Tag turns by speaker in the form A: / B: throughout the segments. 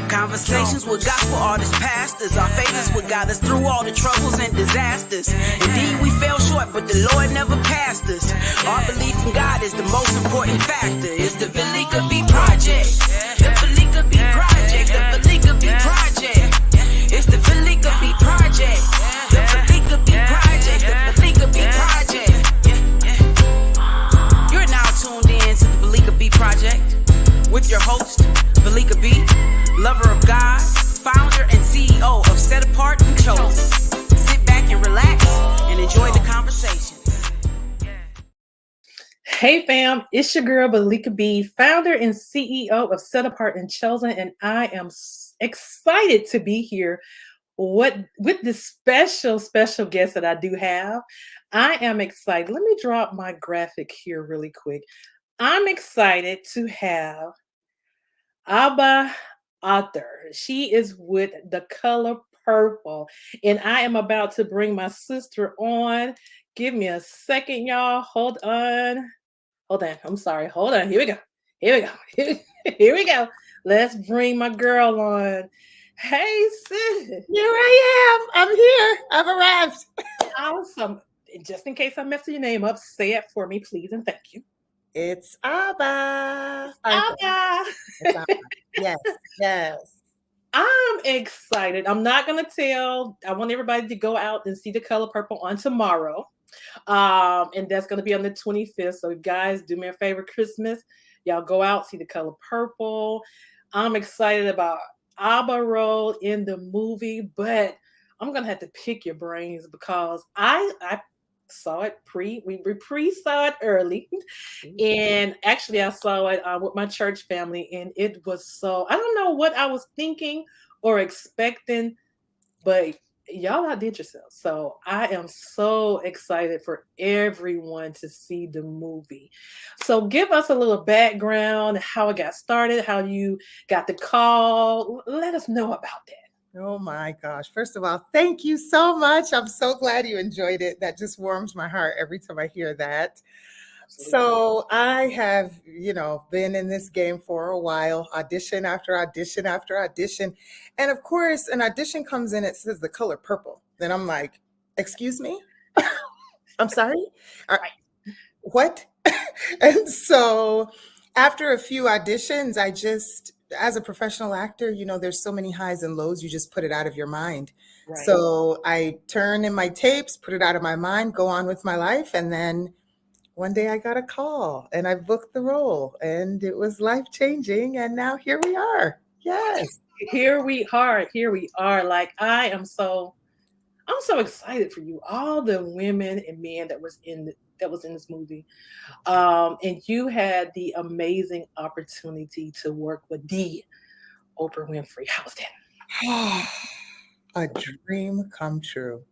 A: Conversations with gospel artists, pastors, our favorites what got us through all the troubles and disasters. Indeed, we fell short, but the Lord never passed us. Our belief in God is the most important factor. It's the Veleka B Project. The Veleka B Project. The Veleka B Project. It's the Veleka B Project. The Veleka B Project. The Veleka B Project. You're now tuned in to the Veleka B Project with your host, Veleka B, lover of God, founder and CEO of Set Apart and Chosen. Sit back and relax and enjoy the conversation.
B: Hey fam, it's your girl Veleka B, founder and CEO of Set Apart and Chosen, and I am excited to be here with this special guest that I do have. I am excited. Let me drop my graphic here really quick. I'm excited to have Abba Author. She is with The Color Purple, and I am about to bring my sister on. Give me a second, y'all. Hold on. I'm sorry. Hold on. Here we go. Here we go. Let's bring my girl on. Hey, sis.
C: Here I am. I'm here. I've arrived.
B: Awesome. Just in case I messed your name up, say it for me, please, and thank you.
C: It's Abba.
B: Abba.
C: It's Abba. Yes.
B: I'm excited. I'm not going to tell. I want everybody to go out and see The Color Purple on tomorrow. And that's going to be on the 25th. So guys, do me a favor, Christmas. Y'all go out, see The Color Purple. I'm excited about Abba role in the movie, but I'm going to have to pick your brains because I saw it we saw it early, and actually I saw it with my church family, and it was so, I don't know what I was thinking or expecting, but y'all outdid yourselves. So I am so excited for everyone to see the movie. So give us a little background, how it got started, how you got the call. Let us know about that.
C: Oh my gosh. First of all, thank you so much. I'm so glad you enjoyed it. That just warms my heart every time I hear that. Absolutely. So I have, been in this game for a while, audition after audition after audition. And of course, an audition comes in, it says The Color Purple. Then I'm like, excuse me? I'm sorry? All right. What? And so after a few auditions, I just, as a professional actor, there's so many highs and lows, you just put it out of your mind. Right. So I turn in my tapes, put it out of my mind, go on with my life. And then one day I got a call and I booked the role and it was life-changing. And now here we are. Yes.
B: Here we are. Like, I'm so excited for you. All the women and men that was in this movie. And you had the amazing opportunity to work with the Oprah Winfrey. How's that?
C: A dream come true.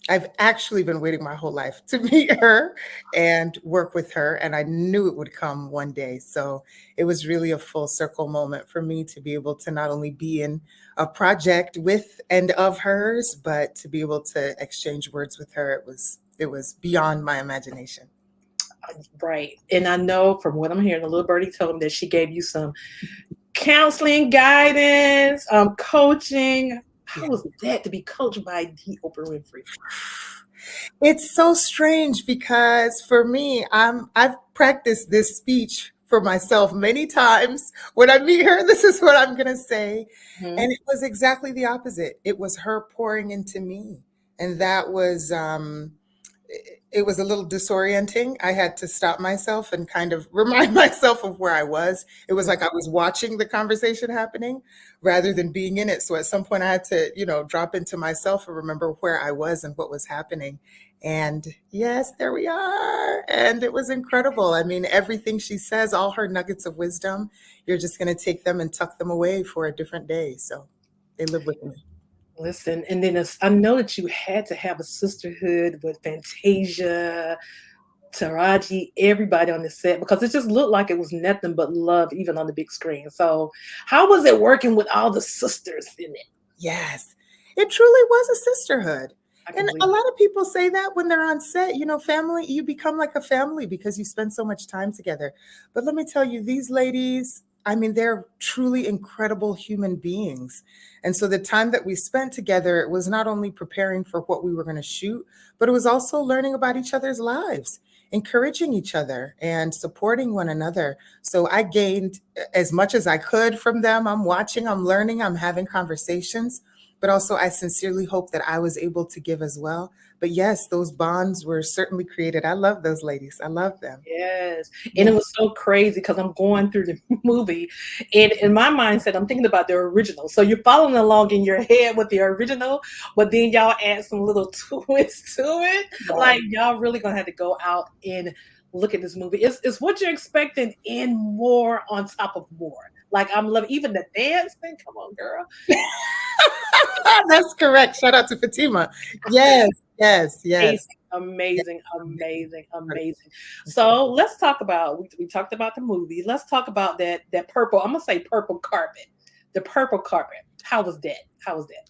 C: I've actually been waiting my whole life to meet her and work with her, and I knew it would come one day. So it was really a full circle moment for me to be able to not only be in a project with and of hers, but to be able to exchange words with her. It was beyond my imagination.
B: Right. And I know from what I'm hearing, the little birdie told me that she gave you some counseling, guidance, coaching. How was that to be coached by the Oprah Winfrey?
C: It's so strange because for me, I've practiced this speech for myself many times. When I meet her, this is what I'm going to say. Mm-hmm. And it was exactly the opposite. It was her pouring into me. And that was, it was a little disorienting. I had to stop myself and kind of remind myself of where I was. It was like I was watching the conversation happening rather than being in it. So at some point I had to, drop into myself and remember where I was and what was happening. And yes, there we are. And it was incredible. I mean, everything she says, all her nuggets of wisdom, you're just going to take them and tuck them away for a different day. So they live with me.
B: Listen, and then I know that you had to have a sisterhood with Fantasia, Taraji, everybody on the set, because it just looked like it was nothing but love, even on the big screen. So how was it working with all the sisters in it?
C: Yes, it truly was a sisterhood. And a lot of people say that when they're on set, family, you become like a family because you spend so much time together. But let me tell you, these ladies, I mean, they're truly incredible human beings. And so the time that we spent together, it was not only preparing for what we were going to shoot, but it was also learning about each other's lives, encouraging each other and supporting one another. So I gained as much as I could from them. I'm watching, I'm learning, I'm having conversations, but also I sincerely hope that I was able to give as well. But yes, those bonds were certainly created. I love those ladies. I love them.
B: Yes. And
C: Yeah.
B: it was so crazy because I'm going through the movie, and in my mindset, I'm thinking about the original. So you're following along in your head with the original, but then y'all add some little twists to it.
C: Right.
B: Like y'all really gonna have to go out and look at this movie. It's what you're expecting and more on top of more. Like I'm loving even the dancing. Come on, girl.
C: That's correct. Shout out to Fatima. Yes, yes, yes.
B: Amazing, amazing, amazing. So let's talk about we talked about the movie. Let's talk about that purple. I'm gonna say purple carpet. The purple carpet. How was that? How was that?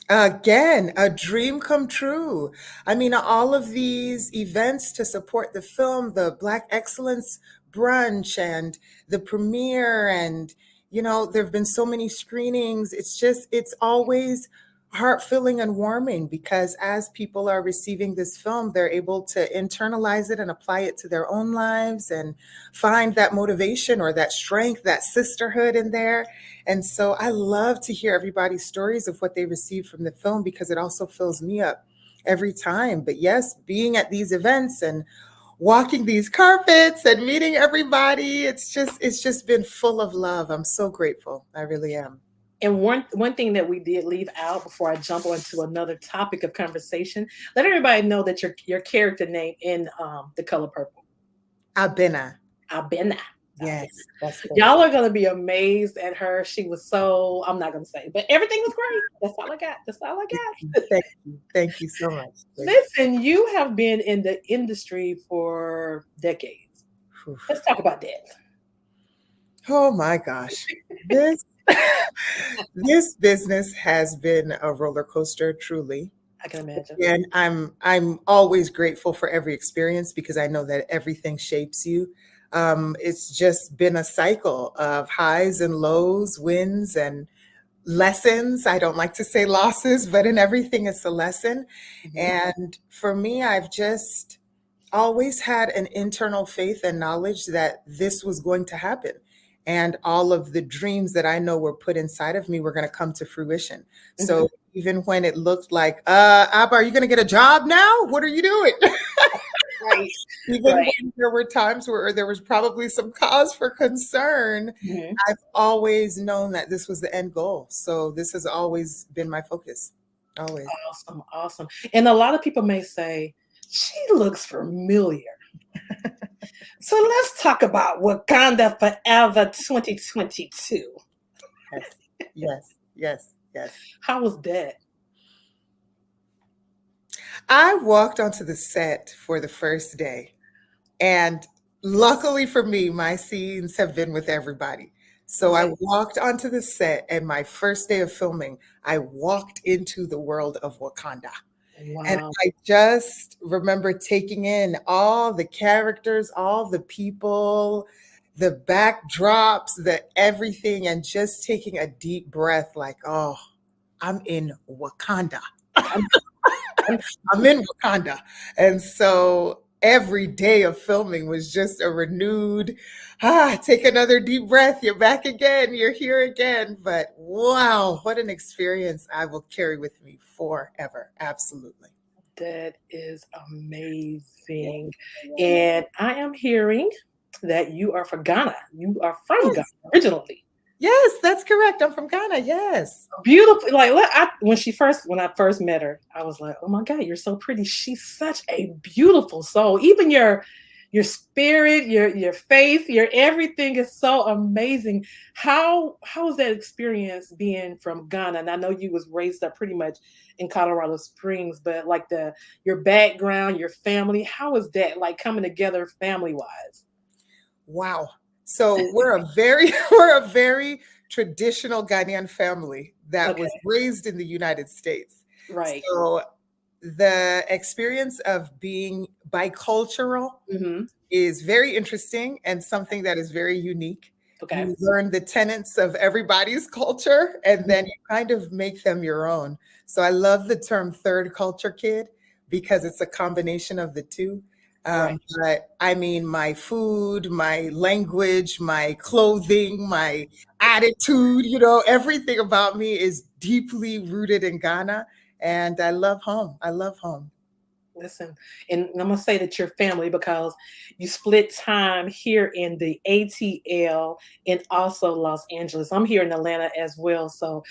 C: Again, a dream come true. I mean, all of these events to support the film, the Black Excellence Brunch and the premiere, and there have been so many screenings. It's always heart-filling and warming because as people are receiving this film, they're able to internalize it and apply it to their own lives and find that motivation or that strength, that sisterhood in there. And so I love to hear everybody's stories of what they received from the film because it also fills me up every time. But yes, being at these events and walking these carpets and meeting everybody, it's just been full of love. I'm so grateful. I really am.
B: And one thing that we did leave out before I jump onto another topic of conversation, let everybody know that your character name in The Color Purple.
C: Abena.
B: Abena.
C: Yes, that's good.
B: Y'all are gonna be amazed at her. She was so I'm not gonna say, but everything was great. That's all I got. That's all I got.
C: Thank you. Thank you so much.
B: Listen, you have been in the industry for decades.
C: Whew.
B: Let's talk about that.
C: Oh my gosh. This this business has been a roller coaster, truly.
B: I can imagine.
C: And I'm always grateful for every experience because I know that everything shapes you. It's just been a cycle of highs and lows, wins and lessons. I don't like to say losses, but in everything, it's a lesson.
B: Mhm.
C: And for me, I've just always had an internal faith and knowledge that this was going to happen. And all of the dreams that I know were put inside of me were going to come to fruition. So even when it looked like, Abba, are you going to get a job now? What are you doing?
B: Right.
C: Even
B: Right.
C: when there were times where there was probably some cause for concern,
B: Mhm.
C: I've always known that this was the end goal. So this has always been my focus. Always.
B: Awesome, awesome. And a lot of people may say, she looks familiar. So let's talk about Wakanda Forever 2022.
C: Yes, yes, yes, yes.
B: How was that?
C: I walked onto the set for the first day, and luckily for me, my scenes have been with everybody. So I
B: Right.
C: walked onto the set, and my first day of filming, I walked into the world of Wakanda. And
B: Wow.
C: I just remember taking in all the characters, all the people, the backdrops, the everything, and just taking a deep breath like, oh, I'm in Wakanda.
B: I'm, I'm
C: I'm in Wakanda. And so every day of filming was just a renewed, take another deep breath. You're back again. You're here again. But wow, what an experience I will carry with me forever. Absolutely.
B: That is amazing. And I am hearing that you are from Ghana. You are from Ghana
C: Yes.
B: originally.
C: Yes, that's correct. I'm from Ghana. Yes.
B: Beautiful. Like when I first met her, I was like, oh my God, you're so pretty. She's such a beautiful soul. Even your spirit, your faith, your everything is so amazing. How was that experience being from Ghana? And I know you was raised up pretty much in Colorado Springs, but like your background, your family, how is that like coming together family wise?
C: Wow. So we're a very traditional Ghanaian family that
B: Okay,
C: was raised in the United States.
B: right.
C: So the experience of being bicultural
B: Hmm.
C: is very interesting and something that is very unique.
B: Okay.
C: You learn the tenets of everybody's culture, and then you kind of make them your own. So I love the term third culture kid because it's a combination of the two.
B: Right.
C: But I mean, my food, my language, my clothing, my attitude, everything about me is deeply rooted in Ghana. And I love home. I love home.
B: Listen, and I'm gonna say that you're family because you split time here in the ATL and also Los Angeles. I'm here in Atlanta as well, so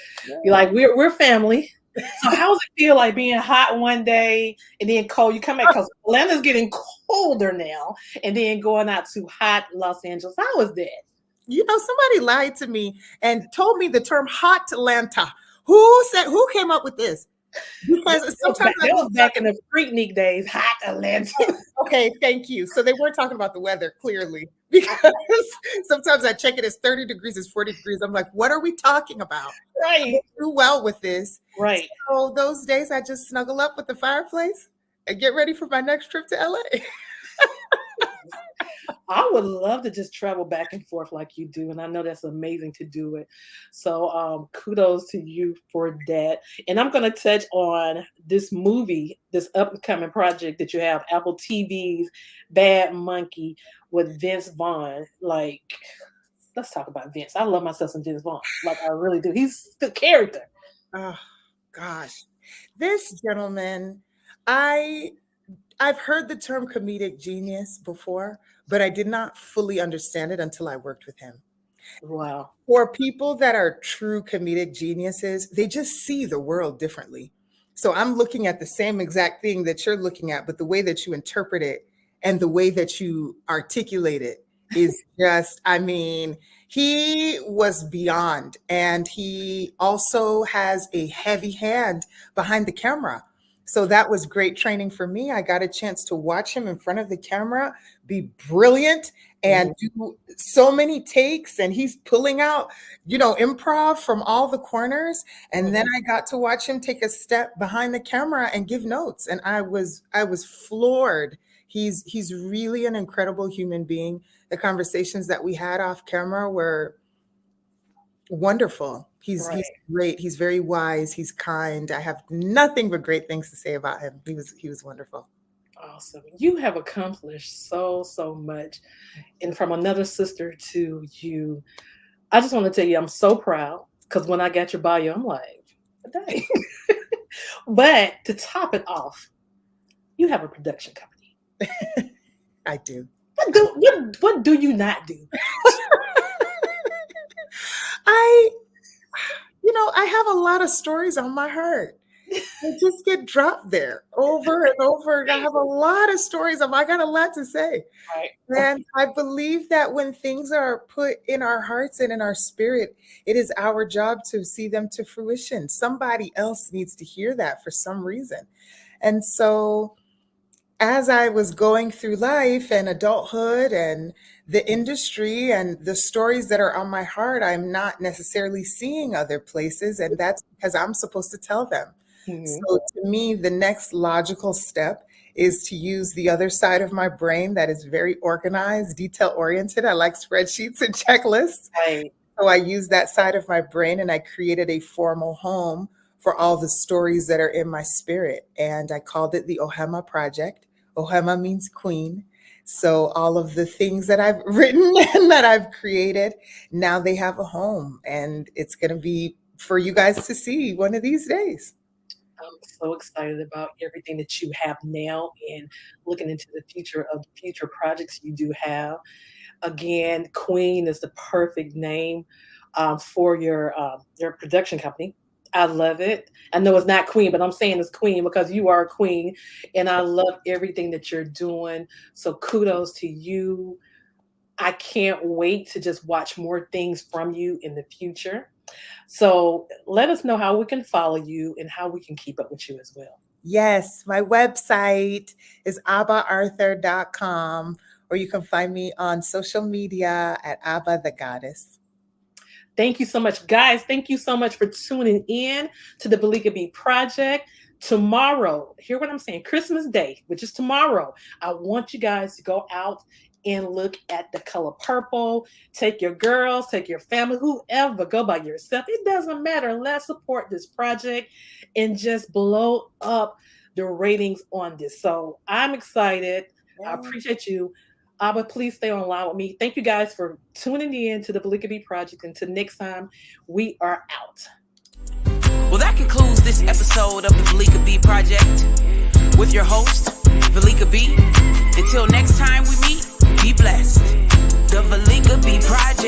B: you're like we're family. So how does it feel like being hot one day and then cold? You come back because Atlanta's getting colder now, and then going out to hot Los Angeles. How is that?
C: Somebody lied to me and told me the term hot Atlanta. Who came up with this? Because sometimes
B: That was back in the Freaknik days, hot Atlanta.
C: Okay, thank you. So they weren't talking about the weather, clearly, because sometimes I check it as 30 degrees, it's 40 degrees. I'm like, what are we talking about?
B: Right.
C: I do well with this.
B: Right.
C: So those days I just snuggle up with the fireplace and get ready for my next trip to LA.
B: I would love to just travel back and forth like you do, and I know that's amazing to do it. So kudos to you for that. And I'm going to touch on this movie, this upcoming project that you have, Apple TV's Bad Monkey with Vince Vaughn. Like, let's talk about Vince. I love myself some Vince Vaughn. Like, I really do. He's the character.
C: Oh gosh, this gentleman, I've heard the term comedic genius before, but I did not fully understand it until I worked with him.
B: Wow.
C: For people that are true comedic geniuses, they just see the world differently. So I'm looking at the same exact thing that you're looking at, but the way that you interpret it and the way that you articulate it is just, I mean, he was beyond. And he also has a heavy hand behind the camera. So that was great training for me. I got a chance to watch him in front of the camera be brilliant and do so many takes, and he's pulling out, improv from all the corners. And then I got to watch him take a step behind the camera and give notes. And I was floored. He's really an incredible human being. The conversations that we had off camera were wonderful. He's great. He's very wise. He's kind. I have nothing but great things to say about him. He was wonderful.
B: Awesome. You have accomplished so much. And from another sister to you, I just want to tell you, I'm so proud because when I got your bio, I'm like, dang. But to top it off, you have a production company.
C: I do.
B: What do you not do?
C: I have a lot of stories on my heart. They just get dropped there over and over. I have a lot of stories. I got a lot to say.
B: Right.
C: And I believe that when things are put in our hearts and in our spirit, it is our job to see them to fruition. Somebody else needs to hear that for some reason. And so as I was going through life and adulthood and the industry and the stories that are on my heart, I'm not necessarily seeing other places. And that's because I'm supposed to tell them. So to me, the next logical step is to use the other side of my brain that is very organized, detail oriented. I like spreadsheets and checklists.
B: Right.
C: So I use that side of my brain and I created a formal home for all the stories that are in my spirit. And I called it the Ohema Project. Ohema means queen. So all of the things that I've written and that I've created, now they have a home. And it's going to be for you guys to see one of these days.
B: I'm so excited about everything that you have now and looking into the future of the future projects you do have. Again, Queen is the perfect name for your production company. I love it. I know it's not Queen, but I'm saying it's Queen because you are a queen, and I love everything that you're doing. So kudos to you. I can't wait to just watch more things from you in the future. So let us know how we can follow you and how we can keep up with you as well.
C: Yes, my website is abbaarthur.com, or you can find me on social media at Abba the Goddess.
B: Thank you so much, guys. Thank you so much for tuning in to the Veleka B Project. Tomorrow, hear what I'm saying, Christmas Day, which is tomorrow, I want you guys to go out and look at the color purple. Take your girls, take your family, whoever, go by yourself. It doesn't matter. Let's support this project and just blow up the ratings on this. So I'm excited. I appreciate you. But please stay online with me. Thank you guys for tuning in to the Veleka B Project. Until next time, we are out.
A: Well, that concludes this episode of the Veleka B Project with your host, Veleka B. Until next time we meet, be blessed. The Veleka B Project.